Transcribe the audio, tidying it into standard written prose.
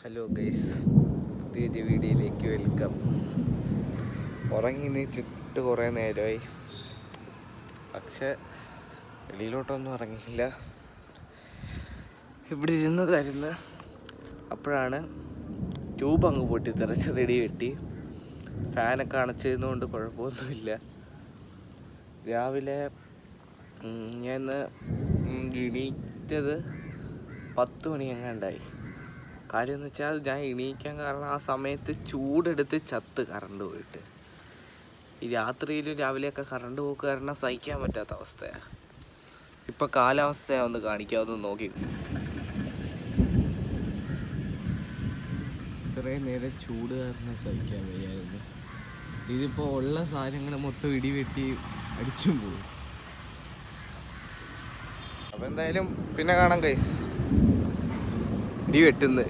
Hello guys, പുതിയൊരു വീഡിയോയിലേക്ക് welcome. ഉറങ്ങി നീച്ചിട്ട് കുറേ നേരമായി, പക്ഷെ വെളിയിലോട്ടൊന്നും ഇറങ്ങിയില്ല. ഇവിടെ ഇരുന്നതായിരുന്നു. അപ്പോഴാണ് ട്യൂബ് അങ്ങ് പൊട്ടി തെറിച്ചതിടി വെട്ടി. ഫാനൊക്കെ അണച്ചിരുന്നുകൊണ്ട് കുഴപ്പമൊന്നുമില്ല. രാവിലെ ഞാൻ എണീറ്റത് 10 മണി എങ്ങാണ്ടായി. കാര്യം എന്ന് വെച്ചാൽ ഞാൻ എണീക്കാൻ കാരണം ആ സമയത്ത് ചൂടെടുത്ത് ചത്ത് കറണ്ട് പോയിട്ട്. ഈ രാത്രിയിലും രാവിലെയൊക്കെ കറണ്ട് പോക്ക് കാരണം സഹിക്കാൻ പറ്റാത്ത അവസ്ഥയാണ്. ഇപ്പം കാലാവസ്ഥയാണ് ഒന്ന് കാണിക്കാമെന്ന് നോക്കി. ഇത്രയും നേരം ചൂട് കാരണം സഹിക്കാൻ വയ്യായിരുന്നു. ഇതിപ്പോൾ ഉള്ള സാധനങ്ങൾ മൊത്തം ഇടിവെട്ടി അടിച്ചും പോകും. അപ്പം എന്തായാലും പിന്നെ കാണാം ഗൈസ്. ഇടി വെട്ടുന്നു.